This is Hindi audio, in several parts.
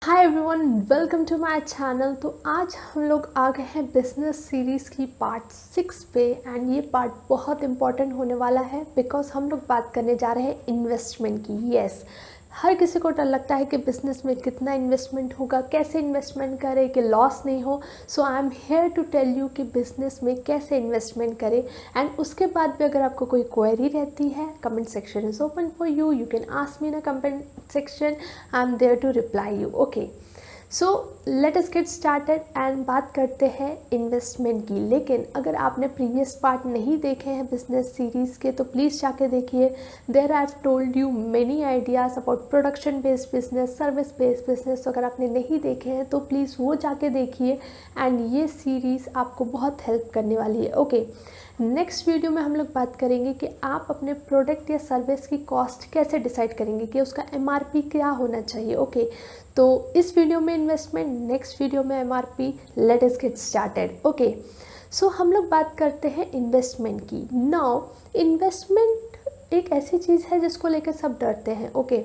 Hi everyone, welcome to my channel. तो आज हम लोग आ गए हैं बिजनेस सीरीज़ की पार्ट 6 पे एंड ये पार्ट बहुत इंपॉर्टेंट होने वाला है बिकॉज हम लोग बात करने जा रहे हैं इन्वेस्टमेंट की। यस, हर किसी को डर लगता है कि बिज़नेस में कितना इन्वेस्टमेंट होगा, कैसे इन्वेस्टमेंट करें कि लॉस नहीं हो। So I am here to tell you कि बिज़नेस में कैसे इन्वेस्टमेंट करें। एंड उसके बाद भी अगर आपको कोई क्वेरी रहती है, comment section is open for you, you can ask me in a comment section, I am there to reply you. Okay, so let us get started and बात करते हैं इन्वेस्टमेंट की। लेकिन अगर आपने प्रीवियस पार्ट नहीं देखे हैं बिजनेस सीरीज़ के तो प्लीज़ जाके देखिए। There I have told you many ideas about production based business, service based business. तो अगर आपने नहीं देखे हैं तो प्लीज़ वो जाके देखिए एंड ये सीरीज़ आपको बहुत हेल्प करने वाली है। ओके, नेक्स्ट वीडियो में हम लोग बात करेंगे कि आप अपने प्रोडक्ट या सर्विस की कॉस्ट कैसे डिसाइड करेंगे, कि उसका एमआरपी क्या होना चाहिए। ओके, तो इस वीडियो में इन्वेस्टमेंट, नेक्स्ट वीडियो में MRP. Let us get started. Okay, so हम लोग बात करते हैं इन्वेस्टमेंट की। नाउ इन्वेस्टमेंट एक ऐसी चीज़ है जिसको लेकर सब डरते हैं। ओके,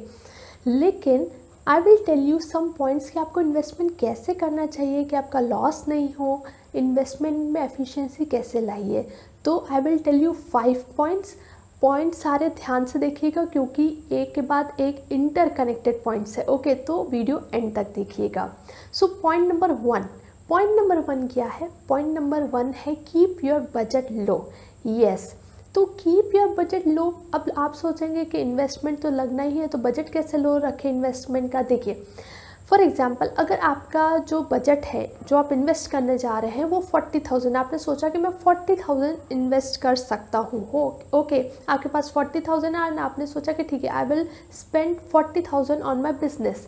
लेकिन I will tell you some points कि आपको इन्वेस्टमेंट कैसे करना चाहिए कि आपका लॉस नहीं हो, इन्वेस्टमेंट में एफिशिएंसी कैसे लाइए। तो I will tell you 5 point सारे ध्यान से देखिएगा क्योंकि एक के बाद एक इंटरकनेक्टेड पॉइंट्स है। ओके, तो वीडियो एंड तक देखिएगा। सो पॉइंट नंबर 1 क्या है? पॉइंट नंबर 1 है keep your budget low. Yes, तो कीप योर बजट लो। अब आप सोचेंगे कि इन्वेस्टमेंट तो लगना ही है, तो बजट कैसे लो रखें इन्वेस्टमेंट का? देखिए, फॉर एग्ज़ाम्पल अगर आपका जो बजट है जो आप इन्वेस्ट करने जा रहे हैं वो 40,000, आपने सोचा कि मैं 40,000 इन्वेस्ट कर सकता हूँ। हो ओके, आपके पास 40,000 है और आपने सोचा कि ठीक है, I will spend 40,000 on my business.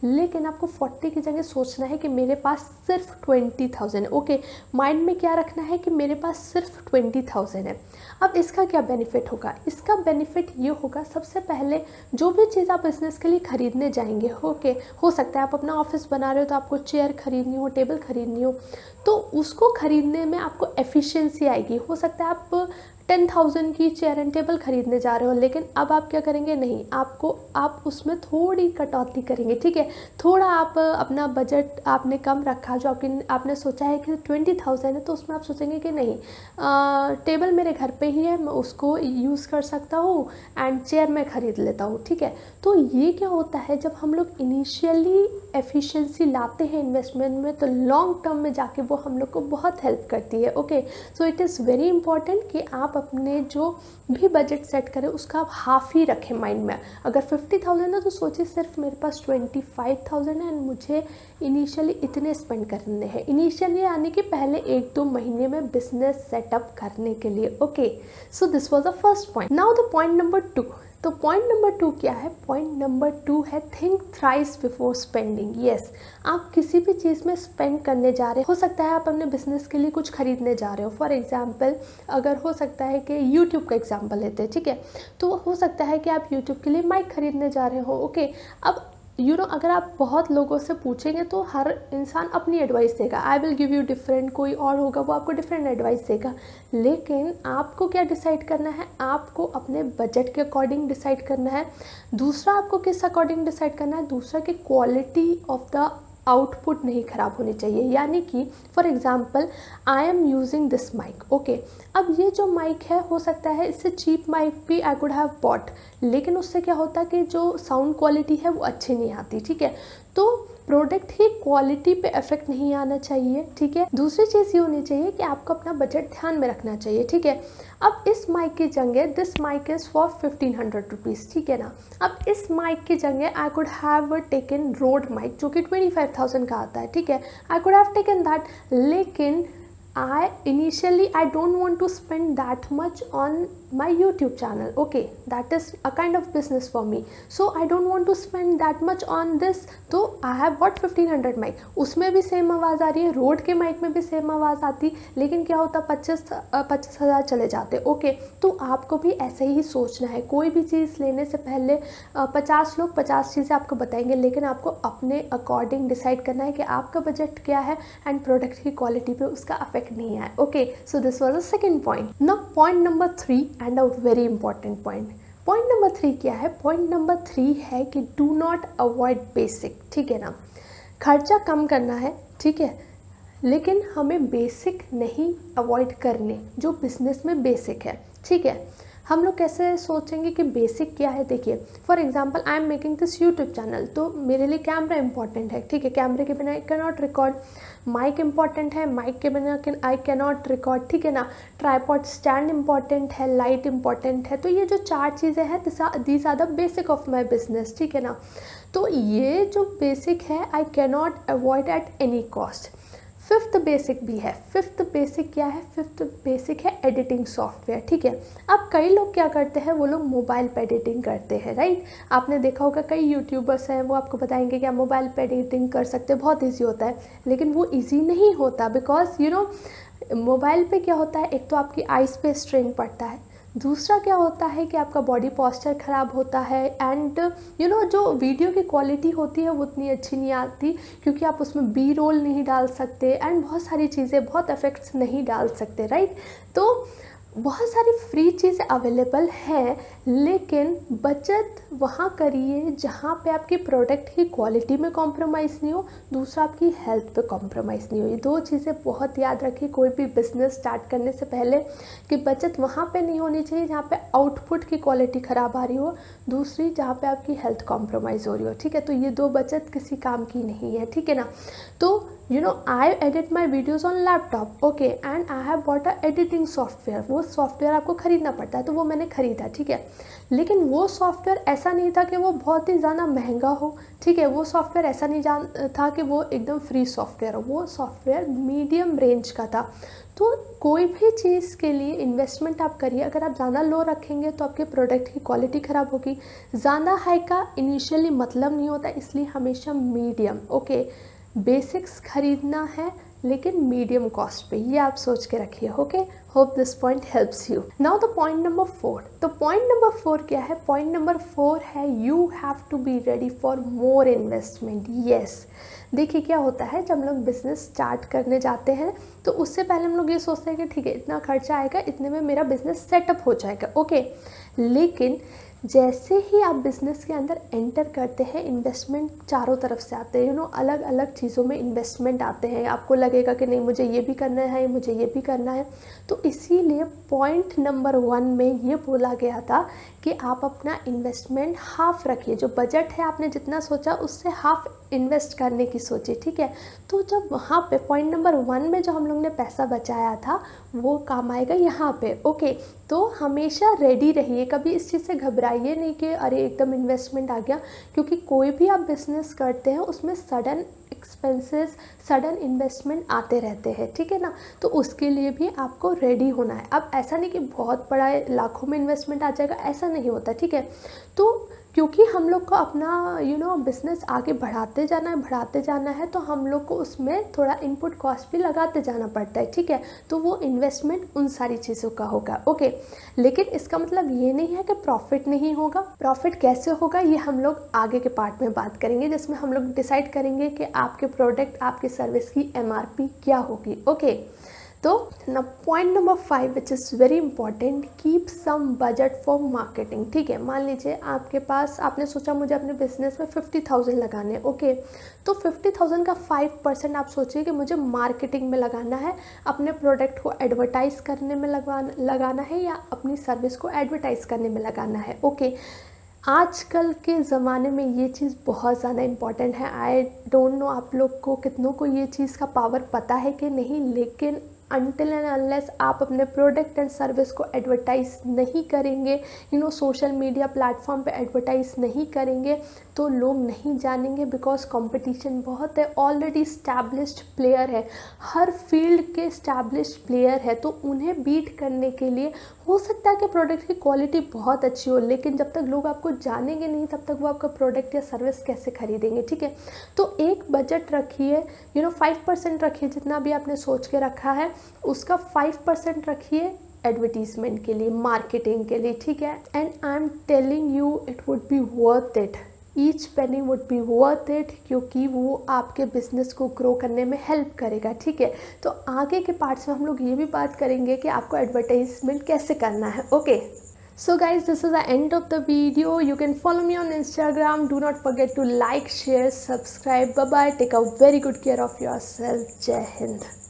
लेकिन आपको 40 की जगह सोचना है कि मेरे पास सिर्फ 20,000 है। ओके, माइंड में क्या रखना है कि मेरे पास सिर्फ 20,000 है। अब इसका क्या बेनिफिट होगा? इसका बेनिफिट ये होगा, सबसे पहले जो भी चीज़ आप बिज़नेस के लिए ख़रीदने जाएंगे, ओके, हो सकता है आप अपना ऑफिस बना रहे हो तो आपको चेयर ख़रीदनी हो, टेबल ख़रीदनी हो, तो उसको ख़रीदने में आपको एफिशिएंसी आएगी। हो सकता है आप 10,000 की चेयर एंड टेबल खरीदने जा रहे हो, लेकिन अब आप क्या करेंगे? नहीं, आप उसमें थोड़ी कटौती करेंगे। ठीक है, थोड़ा आप अपना बजट आपने कम रखा, जो आपने सोचा है कि 20,000 है, तो उसमें आप सोचेंगे कि नहीं, टेबल मेरे घर पे ही है, मैं उसको यूज़ कर सकता हूँ एंड चेयर मैं ख़रीद लेता हूँ। ठीक है, तो ये क्या होता है, जब हम लोग इनिशियली एफिशिएंसी लाते हैं इन्वेस्टमेंट में तो लॉन्ग टर्म में जाके वो हम लोग को बहुत हेल्प करती है। Okay, so it is very important कि आप अपने जो भी बजट सेट करें उसका आप हाफ ही रखें माइंड में। अगर 50,000 है तो सोचिए सिर्फ मेरे पास 25,000 है एंड मुझे इनिशियली इतने स्पेंड करने हैं। इनिशियली यानी कि पहले 1-2 महीने में बिजनेस सेटअप करने के लिए। Okay, so this was the first point. Now the point number 2। तो पॉइंट नंबर 2 क्या है? पॉइंट नंबर 2 है think thrice before spending. Yes, आप किसी भी चीज़ में स्पेंड करने जा रहे हैं, हो सकता है आप अपने बिजनेस के लिए कुछ खरीदने जा रहे हो। फॉर एग्जांपल अगर हो सकता है कि यूट्यूब का एग्जांपल लेते हैं, ठीक है, तो हो सकता है कि आप यूट्यूब के लिए माइक खरीदने जा रहे हो। ओके, अब अगर आप बहुत लोगों से पूछेंगे तो हर इंसान अपनी एडवाइस देगा। I will give you different, कोई और होगा वो आपको डिफरेंट एडवाइस देगा। लेकिन आपको क्या डिसाइड करना है? आपको अपने बजट के अकॉर्डिंग डिसाइड करना है। दूसरा, आपको किस अकॉर्डिंग डिसाइड करना है? दूसरा कि क्वालिटी ऑफ द आउटपुट नहीं ख़राब होनी चाहिए। यानी कि for example I am using this mic. Okay, अब ये जो माइक है हो सकता है इससे चीप माइक भी आई कुड हैव बॉट, लेकिन उससे क्या होता है कि जो साउंड क्वालिटी है वो अच्छी नहीं आती। ठीक है, तो प्रोडक्ट की क्वालिटी पे इफेक्ट नहीं आना चाहिए। ठीक है, दूसरी चीज़ ये होनी चाहिए कि आपको अपना बजट ध्यान में रखना चाहिए। ठीक है, अब इस माइक की जगह this mic is for 1500 rupees. ठीक है ना, अब इस माइक की जगह I could have taken Rode mic जो कि 25,000 का आता है। ठीक है, I could have taken that, लेकिन I don't want to spend that much on my YouTube channel. Okay, that is a kind of business for me, so I don't want to spend that much on this. तो I have bought 1500 mic, उसमें भी सेम आवाज़ आ रही है, रोड के माइक में भी सेम आवाज़ आती, लेकिन क्या होता, 25,000 चले जाते। ओके, तो आपको भी ऐसे ही सोचना है। कोई भी चीज़ लेने से पहले 50 लोग 50 चीज़ें आपको बताएंगे, लेकिन आपको अपने अकॉर्डिंग डिसाइड करना है कि आपका बजट क्या है एंड प्रोडक्ट की क्वालिटी पे उसका अफेक्ट नहीं है। Okay, so this was the second point. Now point number 3 and a very important point. Point number 3 क्या है? पॉइंट नंबर 3 है कि डू नॉट अवॉइड बेसिक। ठीक है ना, खर्चा कम करना है, ठीक है, लेकिन हमें बेसिक नहीं अवॉइड करने, जो बिज़नेस में बेसिक है, ठीक है। हम लोग कैसे सोचेंगे कि बेसिक क्या है? देखिए, for example I am making this YouTube channel, तो मेरे लिए कैमरा इंपॉर्टेंट है, ठीक है, कैमरे के बिना I can not record. Mic important है, माइक के बिना आई कैन नॉट रिकॉर्ड, ठीक है ना। ट्राइपॉड स्टैंड इंपॉर्टेंट है, लाइट इंपॉर्टेंट है। तो ये जो 4 चीज़ें हैं, these are the basic of my business, ठीक है ना। तो ये जो बेसिक है I can not avoid at any cost. Fifth basic भी है। फिफ्थ बेसिक क्या है? फिफ्थ बेसिक है एडिटिंग सॉफ्टवेयर, ठीक है। अब कई लोग क्या करते हैं, वो लोग मोबाइल पे एडिटिंग करते हैं, राइट। आपने देखा होगा कई यूट्यूबर्स हैं, वो आपको बताएंगे कि आप मोबाइल पे एडिटिंग कर सकते हैं, बहुत ईजी होता है। लेकिन वो ईजी नहीं होता, बिकॉज मोबाइल पे क्या होता है, एक तो आपकी आइज़ पे स्ट्रेन पड़ता है, दूसरा क्या होता है कि आपका बॉडी पोस्चर ख़राब होता है, एंड जो वीडियो की क्वालिटी होती है वो उतनी अच्छी नहीं आती, क्योंकि आप उसमें बी रोल नहीं डाल सकते, एंड बहुत सारी चीज़ें, बहुत इफ़ेक्ट्स नहीं डाल सकते, राइट। तो बहुत सारी फ्री चीज़ें अवेलेबल हैं, लेकिन बचत वहाँ करिए जहाँ पे आपकी प्रोडक्ट की क्वालिटी में कॉम्प्रोमाइज़ नहीं हो, दूसरा आपकी हेल्थ पे कॉम्प्रोमाइज़ नहीं हो। ये 2 चीज़ें बहुत याद रखिए कोई भी बिज़नेस स्टार्ट करने से पहले, कि बचत वहाँ पे नहीं होनी चाहिए जहाँ पे आउटपुट की क्वालिटी ख़राब आ रही हो, दूसरी जहाँ पे आपकी हेल्थ कॉम्प्रोमाइज़ हो रही हो, ठीक है। तो ये 2 बचत किसी काम की नहीं है, ठीक है ना। तो I edit my videos on laptop, okay, and I have bought a editing software। वो सॉफ्टवेयर आपको ख़रीदना पड़ता है, तो वो मैंने ख़रीदा, ठीक है। लेकिन वो सॉफ्टवेयर ऐसा नहीं था कि वो बहुत ही ज़्यादा महंगा हो, ठीक है। वो सॉफ्टवेयर ऐसा नहीं था कि वो एकदम फ्री सॉफ्टवेयर हो, वो सॉफ्टवेयर मीडियम रेंज का था। तो कोई भी चीज़ के लिए इन्वेस्टमेंट आप करिए, अगर आप ज़्यादा लो रखेंगे तो आपके प्रोडक्ट की क्वालिटी ख़राब होगी। ज़्यादा हाई का इनिशियली मतलब नहीं होता, इसलिए हमेशा मीडियम, ओके, बेसिक्स खरीदना है, लेकिन मीडियम कॉस्ट पे, ये आप सोच के रखिए, okay. Hope this point helps you. Now the point number 4। तो पॉइंट नंबर 4 क्या है? पॉइंट नंबर 4 है you have to be ready for more investment. Yes, देखिए क्या होता है, जब हम लोग बिज़नेस स्टार्ट करने जाते हैं तो उससे पहले हम लोग ये सोचते हैं कि ठीक है, इतना खर्चा आएगा, इतने में मेरा बिज़नेस सेटअप हो जाएगा, ओके। लेकिन जैसे ही आप बिज़नेस के अंदर एंटर करते हैं, इन्वेस्टमेंट चारों तरफ से आते हैं, अलग अलग चीज़ों में इन्वेस्टमेंट आते हैं। आपको लगेगा कि नहीं, मुझे ये भी करना है, मुझे ये भी करना है। तो इसीलिए पॉइंट नंबर 1 में ये बोला गया था कि आप अपना इन्वेस्टमेंट हाफ रखिए। जो बजट है आपने जितना सोचा उससे हाफ इन्वेस्ट करने की सोची, ठीक है। तो जब वहाँ पे पॉइंट नंबर 1 में जो हम लोग ने पैसा बचाया था वो काम आएगा यहाँ पे, ओके। तो हमेशा रेडी रहिए, कभी इस चीज़ से घबराइए नहीं कि अरे एकदम इन्वेस्टमेंट आ गया, क्योंकि कोई भी आप बिज़नेस करते हैं उसमें सडन एक्सपेंसेस, सडन इन्वेस्टमेंट आते रहते हैं, ठीक है ना। तो उसके लिए भी आपको रेडी होना है। अब ऐसा नहीं कि बहुत बड़ा लाखों में इन्वेस्टमेंट आ जाएगा, ऐसा नहीं होता, ठीक है। तो क्योंकि हम लोग को अपना बिज़नेस आगे बढ़ाते जाना है, तो हम लोग को उसमें थोड़ा इनपुट कॉस्ट भी लगाते जाना पड़ता है, ठीक है। तो वो इन्वेस्टमेंट उन सारी चीज़ों का होगा, ओके। लेकिन इसका मतलब ये नहीं है कि प्रॉफिट नहीं होगा। प्रॉफिट कैसे होगा ये हम लोग आगे के पार्ट में बात करेंगे, जिसमें हम लोग डिसाइड करेंगे कि आपके प्रोडक्ट, आपके सर्विस की MRP क्या होगी, ओके। तो ना point number 5 which is very important, keep some budget for marketing, ठीक है। मान लीजिए आपके पास, आपने सोचा मुझे अपने बिजनेस में 50,000 लगाने, ओके। तो 50,000 का 5% आप सोचिए कि मुझे मार्केटिंग में लगाना है, अपने प्रोडक्ट को एडवर्टाइज़ करने में लगाना है, या अपनी सर्विस को एडवर्टाइज़ करने में लगाना है, ओके। आजकल के ज़माने में ये चीज़ बहुत ज़्यादा इम्पॉर्टेंट है। आई डोंट नो आप लोग को कितनों को ये चीज़ का पावर पता है कि नहीं, लेकिन अनटिल एंड अनलेस आप अपने प्रोडक्ट एंड सर्विस को एडवर्टाइज़ नहीं करेंगे, सोशल मीडिया प्लेटफॉर्म पे एडवर्टाइज़ नहीं करेंगे, तो लोग नहीं जानेंगे, बिकॉज कंपटीशन बहुत है। ऑलरेडी स्टैब्लिश्ड प्लेयर है, हर फील्ड के स्टैब्लिश्ड प्लेयर है, तो उन्हें बीट करने के लिए हो सकता है कि प्रोडक्ट की क्वालिटी बहुत अच्छी हो, लेकिन जब तक लोग आपको जानेंगे नहीं, तब तक वो आपका प्रोडक्ट या सर्विस कैसे खरीदेंगे, ठीक है। तो एक बजट रखिए, 5% रखिए, जितना भी आपने सोच के रखा है उसका 5% रखिए एडवर्टीजमेंट के लिए, मार्केटिंग के लिए, ठीक है। And I am telling you it would be worth it, each Penney would be worth it, क्योंकि वो आपके बिजनेस को ग्रो करने में हेल्प करेगा, ठीक है। तो आगे के पार्ट्स में हम लोग ये भी बात करेंगे कि आपको एडवर्टाइजमेंट कैसे करना है, okay. So guys, this is the end of the video. You can follow me on Instagram. Do not forget to like, share, subscribe. Bye bye. Take a very good care of yourself. Jai Hind.